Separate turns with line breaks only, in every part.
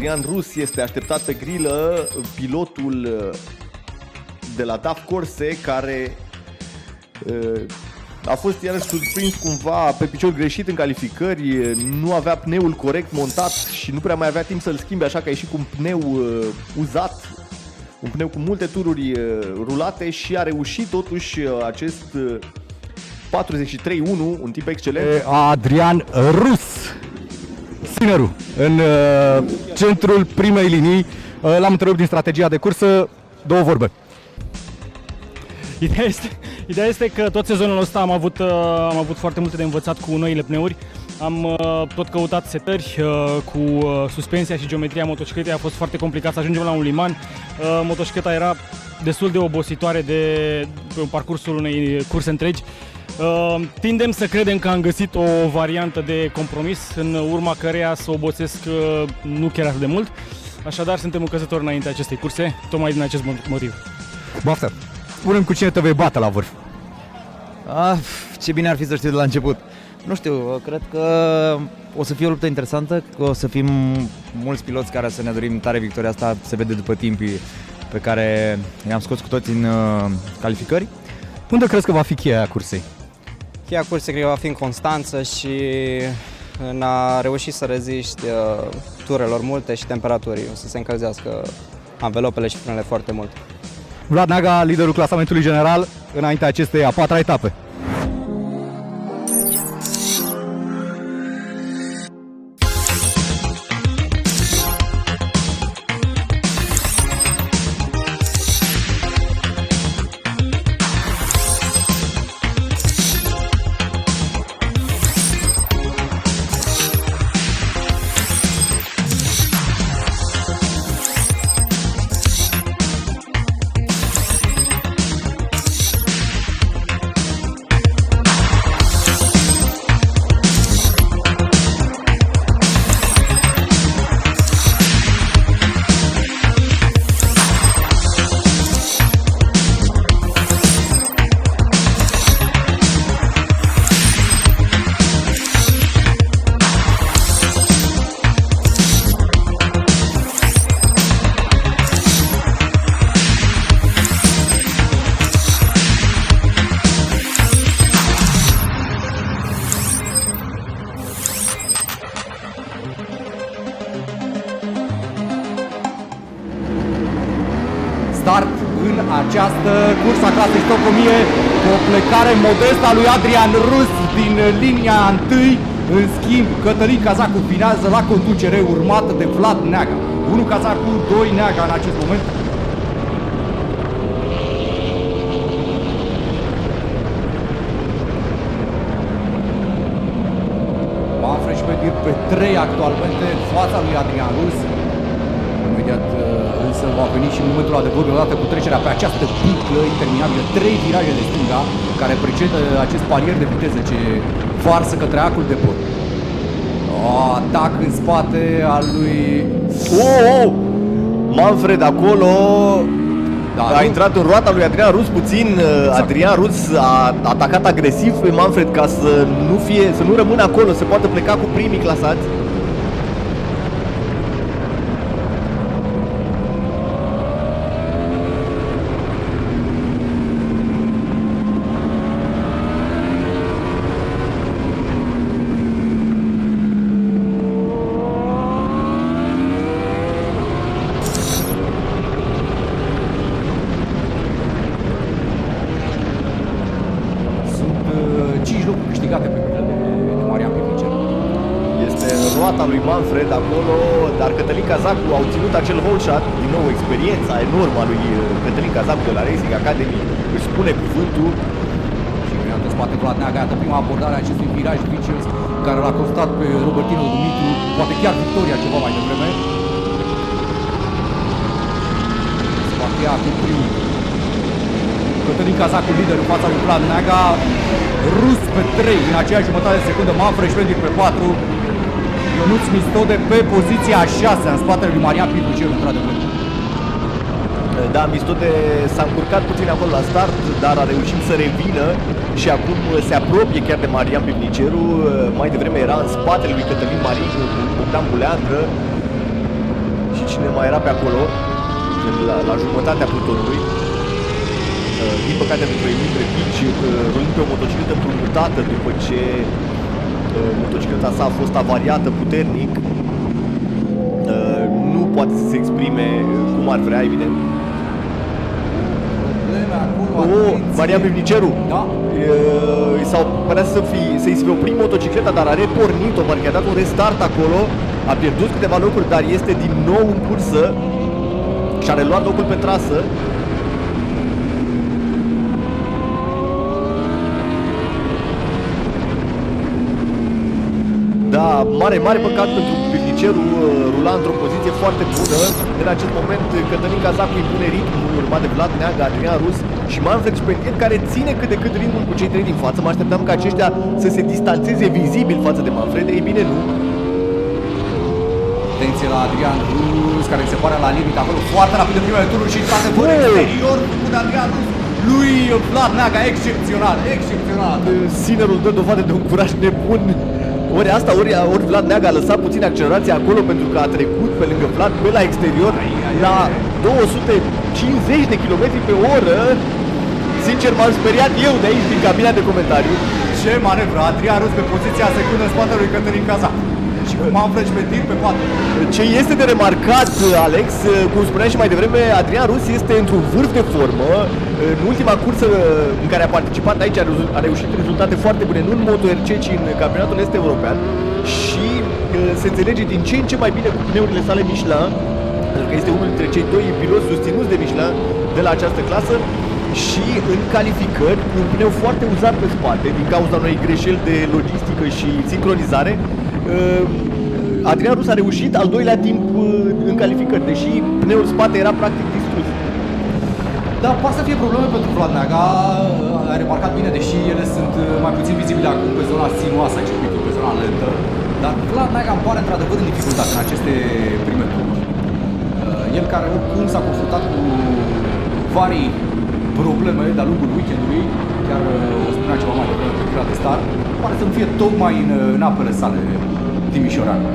Adrian Rus este așteptat pe grilă, pilotul de la DAF Corse, care a fost iarăși surprins cumva pe picior greșit în calificări, nu avea pneul corect montat și nu prea mai avea timp să-l schimbe, așa că a ieșit cu un pneu uzat, un pneu cu multe tururi rulate și a reușit totuși acest 43-1, un tip excelent.
Adrian Rus, Sineru, în centrul primei linii. L-am întrerupt din strategia de cursă, două vorbe.
Ideea este că tot sezonul ăsta am avut foarte multe de învățat cu noile pneuri. Am tot căutat setări cu suspensia și geometria motocicletei. A fost foarte complicat să ajungem la un liman. Motocicleta era destul de obositoare pe parcursul unei curse întregi. Tindem să credem că am găsit o variantă de compromis în urma căreia să obosesc nu chiar atât de mult. Așadar, suntem încălzători înaintea acestei curse, tocmai din acest motiv.
Baftă, spune-mi cu cine te vei bate la vârf.
Ce bine ar fi să știu de la început. Nu știu, cred că o să fie o luptă interesantă, că o să fim mulți piloți care să ne dorim tare victoria asta, se vede după timpii pe care i-am scos cu toți în calificări.
Unde crezi că va fi cheia cursei?
Cheia cursei cred că va fi în constanță și în a reuși să reziști turelor multe și temperaturii, o să se încălzească anvelopele și frânele foarte mult.
Vlad Neaga, liderul clasamentului general, înaintea acestei a patra etape. Start în această cursă a clasei Stock 1000 cu o plecare modestă a lui Adrian Rus din linia întâi. În schimb, Cătălin Cazacu finează la conducere, urmat de Vlad Neaga. 1 Cazacu, 2 Neaga în acest moment. Manfred Schmedir pe 3 actualmente în fața lui Adrian Rus. Imediat însă va veni și momentul adevărului odată cu trecerea pe această buclă interminabilă, 3 viraje de stânga care precedă acest palier de viteză ce varsă către acul de pod. Atac în spate al lui...
Manfred acolo a intrat în roata lui Adrian Rus puțin. Exact. Adrian Rus a atacat agresiv pe Manfred ca să nu rămână acolo, să poată pleca cu primii clasați. Lui Manfred acolo, dar Cătălin Cazacu au ținut acel hole shot, din nou experiența enormă a lui Cătălin Cazacu de la Racing Academy își spune cuvântul.
Și imediat în spate Vlad Neaga, iată prima abordare a acestui viraj vicios care l-a costat pe Robertino Dumitru, poate chiar victoria ceva mai devreme. Se va cheia cu primul. Cătălin Cazacu lider în fața lui Vlad Neaga, Rus pe 3 în aceeași jumătate de secundă, Manfred Schmedir pe 4. Ionuț Mistode pe poziția a 6 în spatele lui Marian Pivniceru, într-adevăr.
Da, Mistode s-a încurcat puțin acolo la start, dar a reușit să revină și acum se apropie chiar de Marian Pivniceru. Mai devreme era în spatele lui Cătălin Marin, Bogdan Buleandră. cine mai era pe acolo, la jumătatea plutonului. Din păcate pentru Emil Repici, rolind pe o motocicletă împrumutată după ce motocicleta sa a fost avariată puternic, nu poate să se exprime cum ar vrea, evident. Marian Pivniceru.
Da?
Sau părea să-i se opri motocicleta, dar a repornit-o, parcă a dat un restart acolo, a pierdut câteva locuri, dar este din nou în cursă și a reluat locul pe trasă. Da, mare păcat pentru Pivniceru, rula într-o poziție foarte bună. În acest moment Cătălin Cazacu impune ritmul, urmat de Vlad Neaga, Adrian Rus și Manfred Șpendier, care ține cât de cât ritmul cu cei trei din față. Mă așteptam ca aceștia să se distanțeze vizibil față de Manfred, ei bine nu.
Atenție la Adrian Rus, care se pare la limit acolo, foarte rapid în primele tururi și intrate fără exterior cu Adrian Rus. Lui Vlad Neaga, excepțional.
Sinerul dă dovadă de un curaj nebun. Ori asta, ori Vlad Neaga a lăsat puțin accelerația acolo pentru că a trecut pe lângă Vlad pe la exterior la 250 de km pe oră. Sincer, m-am speriat eu de aici din cabina de comentariu.
Ce manevră, Adrian Rus pe poziția secundă în spatele lui Cătălin Cazacu. Și cu Manfred Șpendier pe 4.
Ce este de remarcat, Alex, cum spuneam și mai devreme, Adrian Rus este într-un vârf de formă. În ultima cursă în care a participat aici a reușit rezultate foarte bune, nu în MotoRC, ci în campionatul este european. Și se înțelege din ce în ce mai bine cu pneurile sale Michelin, pentru că este unul dintre cei doi piloți susținuți de Michelin de la această clasă. Și în calificări, cu un pneu foarte uzat pe spate, din cauza unei greșeli de logistică și sincronizare, Adrian Rus a reușit al doilea timp în calificări, deși pneul spate era practic distrus.
Da, par să fie probleme pentru Vlad Neaga, a remarcat bine, deși ele sunt mai puțin vizibile acum pe zona sinuoasă a circuitului, pe zona lentă. Dar Vlad Neaga îmi pare într-adevăr în dificultate în aceste prime tururi. El care oricum s-a confruntat cu vari probleme de-a lungul weekendului, chiar o spunea ceva mai devreme pe fila de start, pare să nu fie tocmai în apele sale timișorane.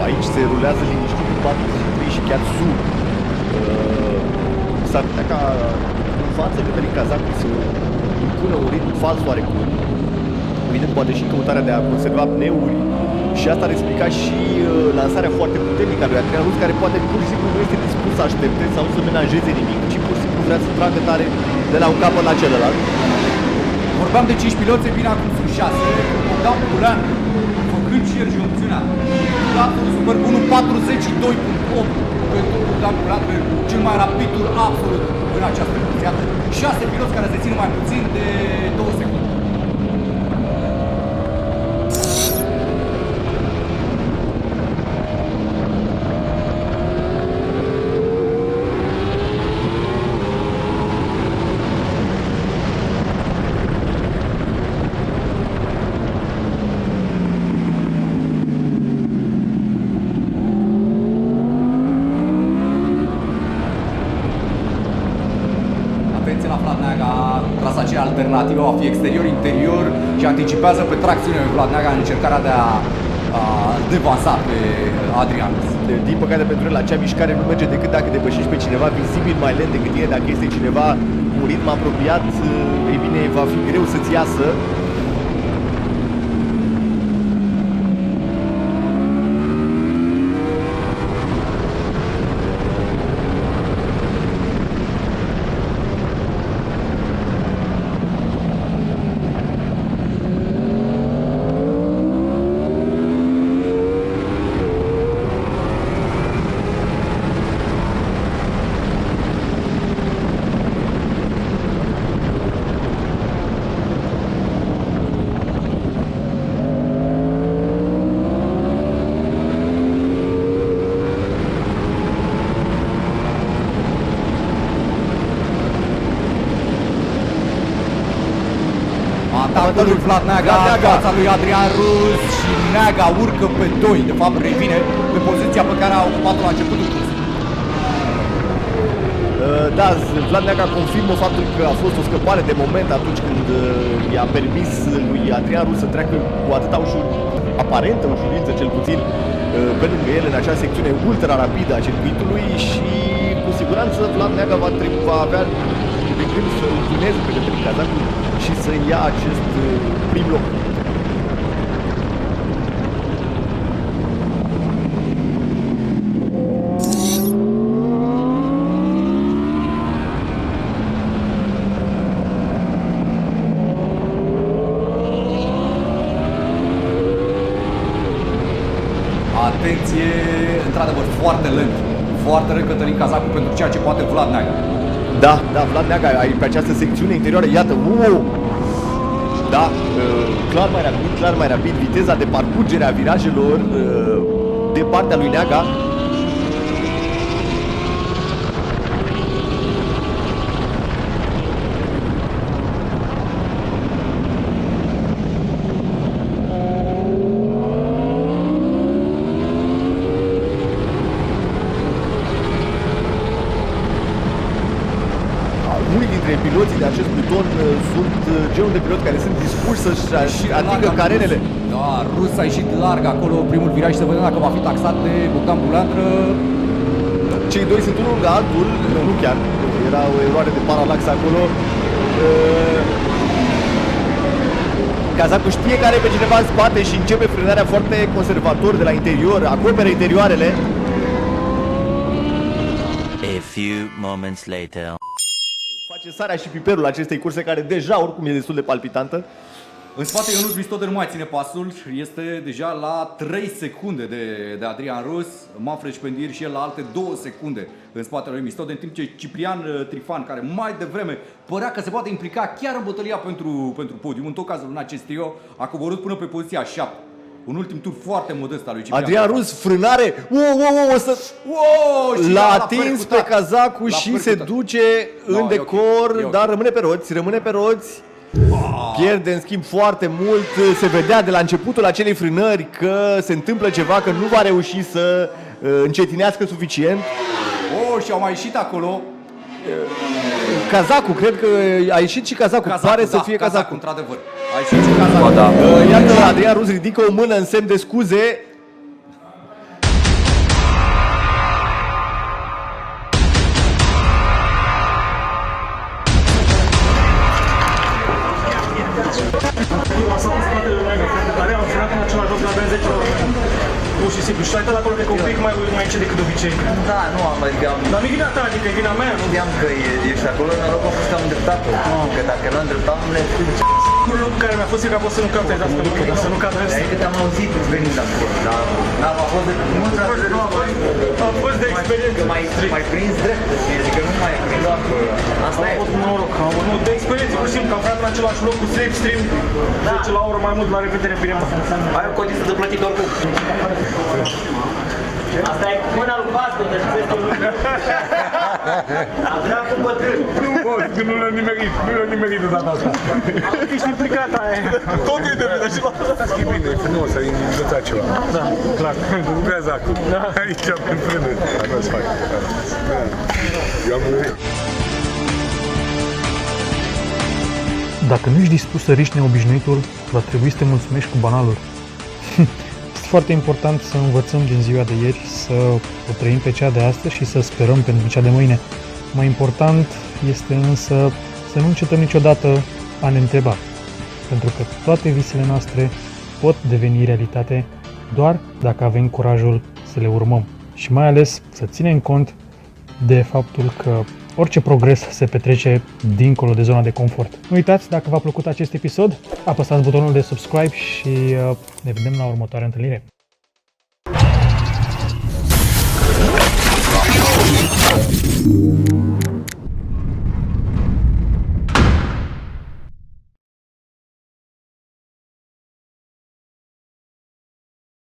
Aici se rulează liniștit în 43 și chiar sub. S-ar putea ca în față Cătălin Cazacu să impună un ritm fals oarecum. Evident, poate și căutarea de a conserva pneuri. Și asta ar explica și lansarea foarte puternică a lui Adrian Rus, care poate pur și simplu nu este dispus să aștepte sau să menajeze nimic, ci pur și simplu vrea să tragă tare de la un capăt la celălalt.
Vorbeam de 5 piloți, e bine acum sunt 6, cu Bogdan Pulean, făcând și el și opțiunea. Absolut super bun, 42.8 pentru Bogdan Pulean, cel mai rapid tur absolut în această curță. 6 piloți care se țin mai puțin de 2 secunde. Alternativă va fi exterior-interior și anticipează pe tracțiune Vlad Neaga în încercarea de a devansa pe Adrian Rus.
Din păcate pentru el, acea mișcare nu merge decât dacă depășești pe cineva vizibil mai lent decât tine. Dacă este cineva cu un ritm apropiat, ei bine, va fi greu să-ți iasă.
avantajul lui Vlad Neaga, fața lui Adrian Rus și Neaga urcă pe 2, de fapt revine pe poziția pe care a ocupat-o la începutul cursului.
Da, Vlad Neaga confirmă faptul că a fost o scăpare de moment atunci când i-a permis lui Adrian Rus să treacă cu atâta aparentă ușurință cel puțin pe lângă el în acea secțiune ultra rapidă a circuitului și cu siguranță Vlad Neaga va avea de gând să întuneze pe Cătălin Cazacu și să ia acest prim loc.
Atenție, într-adevăr, foarte lent Cătălin Cazacu pentru ceea ce poate Vlad Neaga.
Da, Vlad Neaga pe această secțiune interioară, iată, da, clar mai rapid, viteza de parcurgere a virajelor de partea lui Neaga. Piloții de acest pluton sunt genul de pilot care sunt dispuși să-și atingă carenele.
Da, Rus a ieșit larg acolo primul viraj și să vedem dacă va fi taxat de Bogdan Buleandră.
Cei doi sunt unul lângă altul, nu chiar, era o eroare de paralax acolo. Cazacu știe că are pe cineva în spate și începe frânarea foarte conservator de la interior, acoperă interioarele.
A few moments later.
Face sarea și piperul acestei curse care deja oricum e destul de palpitantă.
În spate Ionuț Vistoder nu mai ține pasul, este deja la 3 secunde de Adrian Rus, Manfred Spendier și el la alte 2 secunde în spatele lui Vistoder, în timp ce Ciprian Trifan, care mai devreme părea că se poate implica chiar în bătălia pentru podium, în tot cazul în acest trio, a coborât până pe poziția 7. Un ultim tur foarte modest al lui Ciprian.
Adrian Rus, frânare, l-a atins pe Cazacu și se duce în decor, dar rămâne pe roți. Pierde în schimb foarte mult, se vedea de la începutul acelei frânări că se întâmplă ceva, că nu va reuși să încetinească suficient.
Și au mai ieșit acolo
Cazacu, cred că a ieșit și Cazacu, pare să fie Cazacu.
Într-adevăr, a ieșit și Cazacu.
Iată, Adrian Rus ridică o mână în semn de scuze.
Pur și simplu. Și ai dat acolo că un pic mai încet decât de obicei.
Da, nu am, adică...
Dar nu-i vina ta, adică e vina mea.
Nu știam că ești acolo, norocul a fost că am îndreptat-o. Că dacă nu îndreptam, le explic.
Singurul lucru care mi-a fost e că a fost să nu captezi asta, să nu cadrezi.
Adică te-am auzit venind acolo, dar n-am fost de...
Am fost de experiență.
Că mai prins drept, adică nu mai prins acolo. Asta e.
Am avut noroc, am avut de experiență, pur și simplu, că am freat în același loc cu slipstream, 10 la oră mai mult, la revedere, bine mă.
Ai o condiție de plătit oricum. Asta e cu mâna lui Vasco, deci peste un lucru. Am vrea cu bătrân.
Nu, bă, că nu l-am nimerit de data asta. Ești implicat, aia. Tot e de vedere și la asta.
E bine, e frumos, ai învățat ceva.
Da, clar.
Lucrează acum. Aici, pe frână. Nu-ți fac. Eu am murit.
Dacă nu ești dispus să riști neobișnuitul, va trebui să te mulțumești cu banaluri. Este foarte important să învățăm din ziua de ieri, să o trăim pe cea de astăzi și să sperăm pentru cea de mâine. Mai important este însă să nu încetăm niciodată a ne întreba, pentru că toate visele noastre pot deveni realitate doar dacă avem curajul să le urmăm. Și mai ales să ținem cont de faptul că orice progres se petrece dincolo de zona de confort. Nu uitați, dacă v-a plăcut acest episod, apăsați butonul de subscribe și ne vedem la următoarea întâlnire.